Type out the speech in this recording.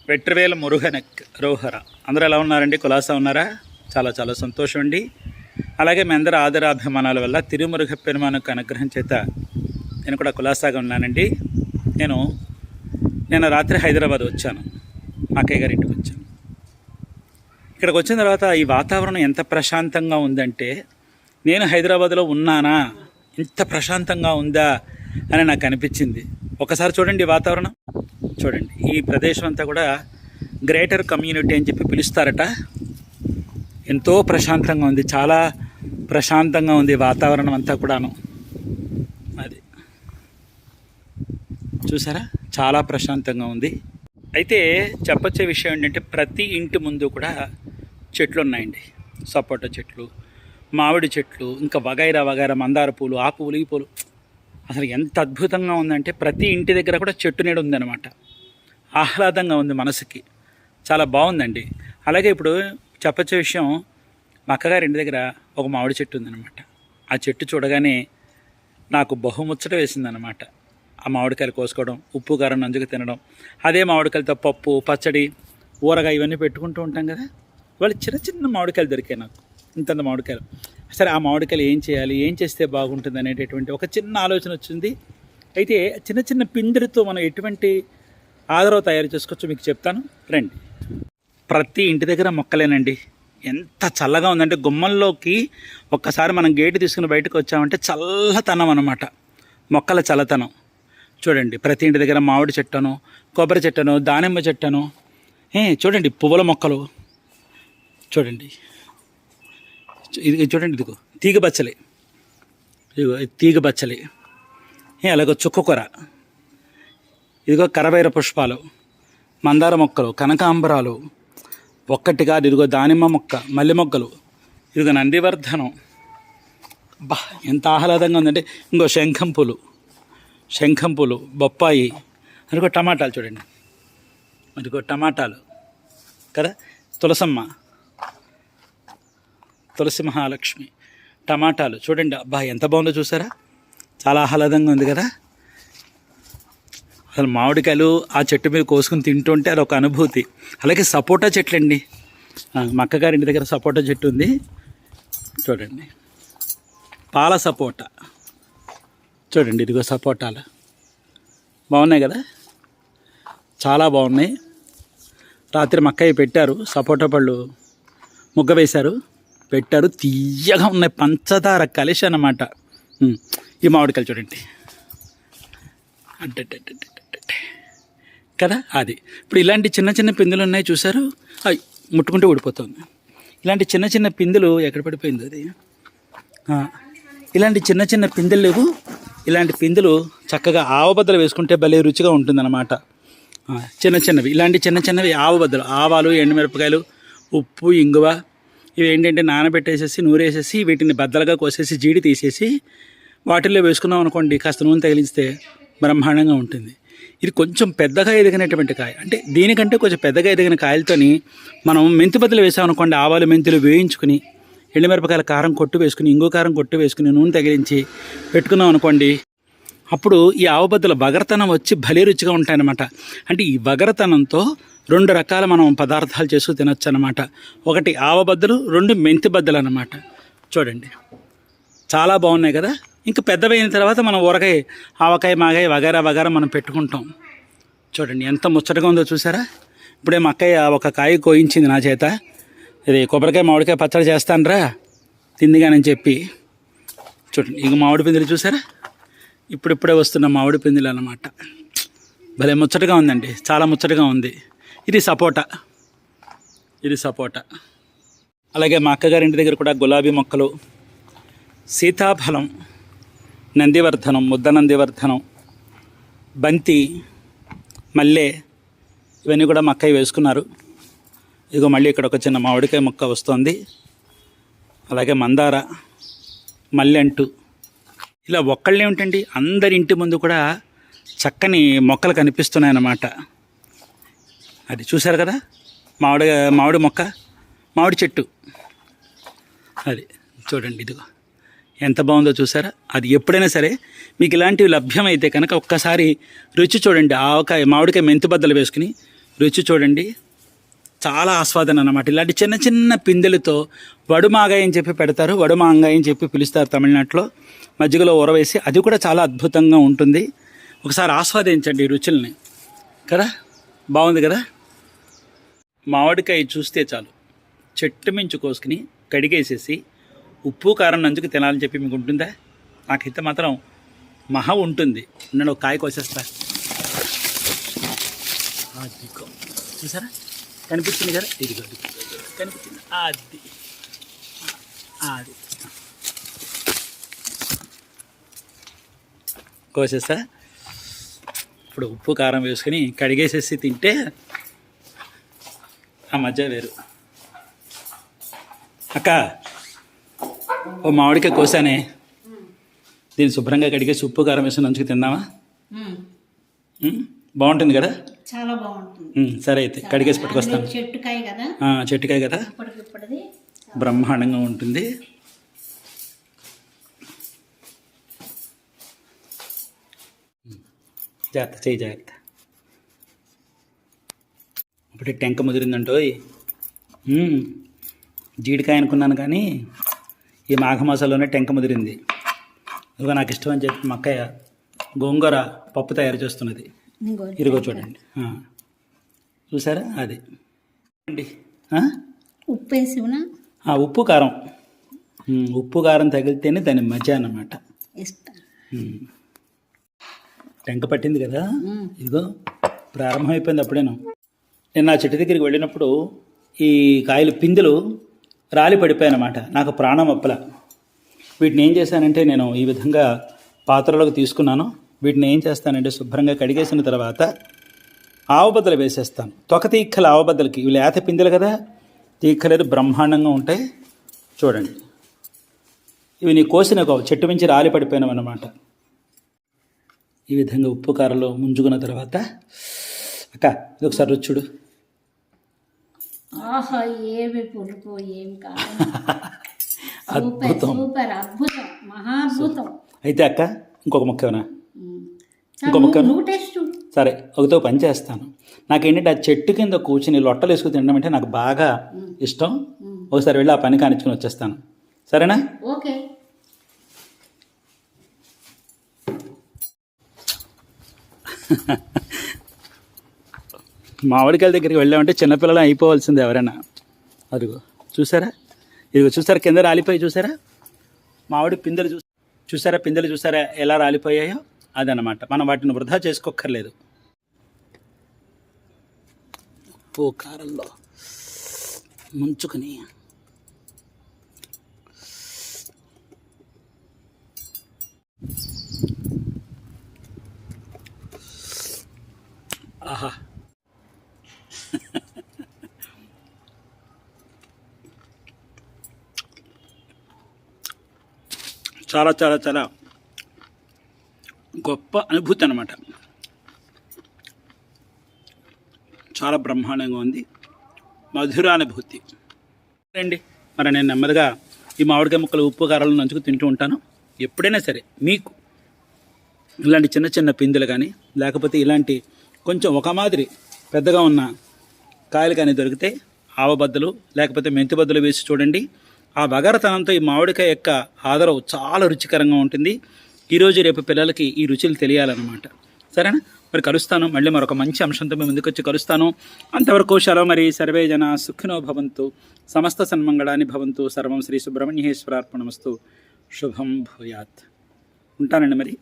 వెట్రివేల మురుగనక్ రోహర అందరూ ఎలా ఉన్నారండి? కులాసా ఉన్నారా? చాలా చాలా సంతోషం అండి. అలాగే మీ అందరి ఆదరాభిమానాల వల్ల తిరుమురుగ పెరుమానకు అనుగ్రహం చేత నేను కూడా కులాసాగా ఉన్నానండి. నేను రాత్రి హైదరాబాద్ వచ్చాను, మా అక్కయ్య గారి ఇంటికి వచ్చాను. ఇక్కడికి వచ్చిన తర్వాత ఈ వాతావరణం ఎంత ప్రశాంతంగా ఉందంటే, నేను హైదరాబాద్లో ఉన్నానా, ఇంత ప్రశాంతంగా ఉందా అని నాకు అనిపించింది. ఒకసారి చూడండి వాతావరణం, చూడండి. ఈ ప్రదేశం అంతా కూడా గ్రేటర్ కమ్యూనిటీ అని చెప్పి పిలుస్తారట. ఎంతో ప్రశాంతంగా ఉంది, చాలా ప్రశాంతంగా ఉంది వాతావరణం అంతా కూడాను. అది చూసారా, చాలా ప్రశాంతంగా ఉంది. అయితే చెప్పొచ్చే విషయం ఏంటంటే, ప్రతి ఇంటి ముందు కూడా చెట్లు ఉన్నాయండి. సపోటా చెట్లు, మామిడి చెట్లు, ఇంకా వగైరా వగైరా, మందార పూలు, ఆ పూలు, ఈ పూలు. అసలు ఎంత అద్భుతంగా ఉందంటే, ప్రతి ఇంటి దగ్గర కూడా చెట్టు నీడ ఉందన్నమాట. ఆహ్లాదంగా ఉంది మనసుకి, చాలా బాగుందండి. అలాగే ఇప్పుడు చెప్పొచ్చే విషయం, మా అక్కగారి ఇంటి దగ్గర ఒక మామిడి చెట్టు ఉందన్నమాట. ఆ చెట్టు చూడగానే నాకు బహుముచ్చట వేసిందనమాట. ఆ మామిడికాయలు కోసుకోవడం, ఉప్పు కారం నంజుకు తినడం, అదే మామిడికాయలతో పప్పు, పచ్చడి, ఊరగా ఇవన్నీ పెట్టుకుంటూ ఉంటాం కదా. వాళ్ళు చిన్న చిన్న మామిడికాయలు దొరికాయి నాకు, ఇంతంత మామిడికాయలు. సరే, ఆ మామిడికాయలు ఏం చేయాలి, ఏం చేస్తే బాగుంటుంది అనేటటువంటి ఒక చిన్న ఆలోచన వచ్చింది. అయితే చిన్న చిన్న పిండితో మనం ఎటువంటి ఆదరవ తయారు చేసుకోవచ్చో మీకు చెప్తాను, రండి. ప్రతి ఇంటి దగ్గర మొక్కలేనండి. ఎంత చల్లగా ఉందంటే, గుమ్మంలోకి ఒక్కసారి మనం గేటు తీసుకుని బయటకు వచ్చామంటే చల్లతనం అన్నమాట, మొక్కల చల్లతనం. చూడండి, ప్రతి ఇంటి దగ్గర మామిడి చెట్టను, కొబ్బరి చెట్టను, దానిమ్మ చెట్టను, చూడండి పువ్వుల మొక్కలు చూడండి. ఇది చూడండి, ఇదిగో తీగ బచ్చలి, ఇదిగో తీగ బచ్చలి, అలాగో చుక్కకూర, ఇదిగో కరవైర పుష్పాలు, మందార మొక్కలు, కనకాంబరాలు, ఒక్కటి కాదు, ఇదిగో దానిమ్మ మొక్క, మల్లె మొక్కలు, ఇదిగో నందివర్ధనం. బా, ఎంత ఆహ్లాదంగా ఉందంటే. ఇంకో శంఖం పూలు, బొప్పాయి, అదిగో టమాటాలు చూడండి, అదిగో టమాటాలు కదా, తులసి మహాలక్ష్మి, టమాటాలు చూడండి. అబ్బా, ఎంత బాగుందో చూసారా, చాలా ఆహ్లాదంగా ఉంది కదా. అసలు మామిడికాయలు ఆ చెట్టు మీద కోసుకుని తింటుంటే అదొక అనుభూతి. అలాగే సపోటా చెట్లు అండి, మా అక్కగారి ఇంటి దగ్గర సపోటా చెట్టు ఉంది చూడండి. పాల సపోటా చూడండి, ఇదిగో సపోటాలు బాగున్నాయి కదా, చాలా బాగున్నాయి. రాత్రి మా అక్కయ్య పెట్టారు, సపోటా పళ్ళు ముగ్గ వేశారు, పెట్టారు, తీయగా ఉన్నాయి, పంచదార కలిసి అన్నమాట. ఈ మామిడికాయలు చూడండి కదా. అది ఇప్పుడు ఇలాంటి చిన్న చిన్న పిందులు ఉన్నాయి చూసారు, అవి ముట్టుకుంటే ఊడిపోతుంది. ఇలాంటి చిన్న చిన్న పిందులు ఎక్కడ పడిపోయింది అది, ఇలాంటి చిన్న చిన్న పిందెలు లేవు. ఇలాంటి పిందులు చక్కగా ఆవబద్దలు వేసుకుంటే భలే రుచిగా ఉంటుందన్నమాట. చిన్న చిన్నవి, ఇలాంటి చిన్న చిన్నవి ఆవబద్దలు, ఆవాలు, ఎండుమిరపకాయలు, ఉప్పు, ఇంగువ, ఇవి ఏంటంటే నానబెట్టేసేసి నూరేసేసి వీటిని బద్దలుగా కోసేసి జీడి తీసేసి వాటిల్లో వేసుకున్నాం అనుకోండి, కాస్త నూనె తగిలిస్తే బ్రహ్మాండంగా ఉంటుంది. ఇది కొంచెం పెద్దగా ఎదిగినటువంటి కాయ, అంటే దీనికంటే కొంచెం పెద్దగా ఎదిగిన కాయలతోని మనం మెంతి బద్దలు వేసామనుకోండి, ఆవాలు మెంతులు వేయించుకుని, ఎండుమిరపకాయల కారం కొట్టు వేసుకుని, ఇంగు కారం కొట్టు వేసుకుని, నూనె తగిలించి పెట్టుకున్నాం అనుకోండి, అప్పుడు ఈ ఆవబద్దలు బగరతనం వచ్చి భలే రుచిగా ఉంటాయన్నమాట. అంటే ఈ బగరతనంతో 2 రకాల మనం పదార్థాలు చేసుకు తినొచ్చు అన్నమాట. ఒకటి ఆవబద్దలు, 2 మెంతి బద్దలు అన్నమాట. చూడండి, చాలా బాగున్నాయి కదా. ఇంకా పెద్దవైన తర్వాత మనం ఊరగాయ, ఆవకాయ, మాగాయ, వగైరా వగైరా మనం పెట్టుకుంటాం. చూడండి ఎంత ముచ్చటగా ఉందో చూసారా. ఇప్పుడే మా అక్కయ్య ఒక కాయ కోయించింది నా చేత, ఇది కొబ్బరికాయ మామిడికాయ పచ్చడి చేస్తానరా తిందిగానని చెప్పి. చూడండి, ఇక మామిడి పిందులు చూసారా, ఇప్పుడిప్పుడే వస్తున్న మామిడి పిందులు అన్నమాట. భలే ముచ్చటగా ఉందండి, చాలా ముచ్చటగా ఉంది. ఇది సపోటా. అలాగే మా అక్కగారి ఇంటి దగ్గర కూడా గులాబీ మొక్కలు, సీతాఫలం, నందివర్ధనం, ముద్ద నందివర్ధనం, బంతి, మల్లె, ఇవన్నీ కూడా మా అక్కయ్య వేసుకున్నారు. ఇదిగో మళ్ళీ ఇక్కడ ఒక చిన్న మామిడికాయ మొక్క వస్తుంది. అలాగే మందార, మల్లెంటు, ఇలా ఒక్కళ్ళే ఏమిటండి, అందరి ఇంటి ముందు కూడా చక్కని మొక్కలు కనిపిస్తున్నాయి అన్నమాట. అది చూశారు కదా, మామిడి మొక్క, మామిడి చెట్టు, అది చూడండి, ఇదిగో ఎంత బాగుందో చూసారా. అది ఎప్పుడైనా సరే మీకు ఇలాంటివి లభ్యమైతే కనుక ఒక్కసారి రుచి చూడండి. ఆవకాయ, మామిడికాయ మెంతి బద్దలు వేసుకుని రుచి చూడండి, చాలా ఆస్వాదన అన్నమాట. ఇలాంటి చిన్న చిన్న పిందెలతో వడుమాగాయ అని చెప్పి పెడతారు, వడుమాంగాయ అని చెప్పి పిలుస్తారు తమిళనాడులో. మజ్జిగలో ఊరవేసి అది కూడా చాలా అద్భుతంగా ఉంటుంది. ఒకసారి ఆస్వాదించండి ఈ రుచుల్ని కదా, బాగుంది కదా. మామిడికాయ చూస్తే చాలు చెట్టు మించు కోసుకుని కడిగేసేసి ఉప్పు కారం నంచుకు తినాలని చెప్పి మీకు ఉంటుందా? నాకైతే మాత్రం మహా ఉంటుంది. నేను ఒక కాయ కోసేస్తా. అదిగో చూసారా, కనిపిస్తుంది కదా, ఇదిగో కనిపిస్తుంది, అది అది కోసేస్తా. ఇప్పుడు ఉప్పు కారం వేసుకొని కడిగేసేసి తింటే ఆ మధ్య వేరు. అక్క, ఓ మామిడికాయ కోసానే, దీన్ని శుభ్రంగా కడిగేసి ఉప్పు కారం వేసి నంచుకు తిందామా? బాగుంటుంది కదా, చాలా బాగుంటుంది. సరే అయితే కడిగేసి పట్టుకొస్తాను. చెట్టుకాయ కదా, చెట్టుకాయ కదా, బ్రహ్మాండంగా ఉంటుంది. జాగ్రత్త, చేయి జాగ్రత్త. ఇప్పుడు టెంక ముదిరిందంటో, జీడికాయ అనుకున్నాను కానీ ఈ మాఘమాసంలోనే టెంక ముదిరింది. ఇదిగో నాకు ఇష్టం అని చెప్పి మా అక్కయ్య గోంగూర పప్పు తయారు చేస్తున్నది. ఇదిగో చూడండి, చూసారా, అది అండి. ఉప్పు వేసి ఉప్పు కారం, ఉప్పు కారం తగిలితేనే దాని మజా అన్నమాట. టెంక పట్టింది కదా, ఇదిగో ప్రారంభమైపోయింది అప్పుడేను. నేను నా చెట్టు దగ్గరికి వెళ్ళినప్పుడు ఈ కాయలు పిందెలు రాలి పడిపోయాయన్నమాట. నాకు ప్రాణం అప్పల. వీటిని ఏం చేశానంటే నేను ఈ విధంగా పాత్రలోకి తీసుకున్నాను. వీటిని ఏం చేస్తానంటే శుభ్రంగా కడిగేసిన తర్వాత ఆవబద్దలు వేసేస్తాను. తొక తీక్కల ఆవబద్దలకి, ఇవి లేత పిందెలు కదా, తీక్కలేదు, బ్రహ్మాండంగా ఉంటాయి. చూడండి, ఇవి నీ కోసిన చెట్టు నుంచి రాలి పడిపోయినాం అన్నమాట. ఈ విధంగా ఉప్పు కారంలో ముంచుకున్న తర్వాత అక్క ఇది ఒకసారి రుచుడు. ఆహా, ఏమి పులుపు, ఏం కాదు, అద్భుతం, సూపర్, అద్భుతం, మహాద్భుతం. అయితే అక్క ఇంకొక ముఖ్యమనా, ఇంకో ముఖ్యం. సరే, ఒకతో పని చేస్తాను. నాకేంటంటే ఆ చెట్టు కింద కూర్చుని లొట్టలు వేసుకుని తినడం అంటే నాకు బాగా ఇష్టం. ఒకసారి వెళ్ళి ఆ పని కానిచ్చుకుని వచ్చేస్తాను, సరేనా? ఓకే. మామిడికాయల దగ్గరికి వెళ్ళామంటే చిన్నపిల్లలు అయిపోవాల్సింది ఎవరైనా. అదిగో చూసారా, ఇదిగో చూసారా, కింద రాలిపోయి చూసారా, మామిడి పిందెలు చూసారా, పిందెలు చూసారా ఎలా రాలిపోయాయో, అదనమాట. మనం వాటిని వృధా చేసుకోక్కర్లేదు. ఉప్పు కారంలో ముంచుకొని ఆహా, చాలా చాలా చాలా గొప్ప అనుభూతి అన్నమాట. చాలా బ్రహ్మాండంగా ఉంది, మధురానుభూతి అండి. మరి నేను నెమ్మదిగా ఈ మామిడికాయ ముక్కలు ఉప్పు కారాలను నంచుకు తింటూ ఉంటాను. ఎప్పుడైనా సరే మీకు ఇలాంటి చిన్న చిన్న పిందెలు కానీ, లేకపోతే ఇలాంటి కొంచెం ఒక మాదిరి పెద్దగా ఉన్న కాయలు కానీ దొరికితే ఆవబద్దలు లేకపోతే మెంతి బద్దలు వేసి చూడండి. ఆ బగారతనంతో ఈ మామిడికాయ యొక్క ఆదరవు చాలా రుచికరంగా ఉంటుంది. ఈరోజు రేపు పిల్లలకి ఈ రుచులు తెలియాలన్నమాట, సరేనా? మరి కలుస్తాను, మళ్ళీ మరొక మంచి అంశంతో మేము ముందుకు వచ్చి కలుస్తాను. అంతవరకు సెలవు మరి. సర్వే జన సుఖినో భవంతు, సమస్త సన్మంగళాని భవంతు, సర్వం శ్రీ సుబ్రహ్మణ్యేశ్వరార్పణమస్తు, శుభం భూయాత్. ఉంటానండి మరి.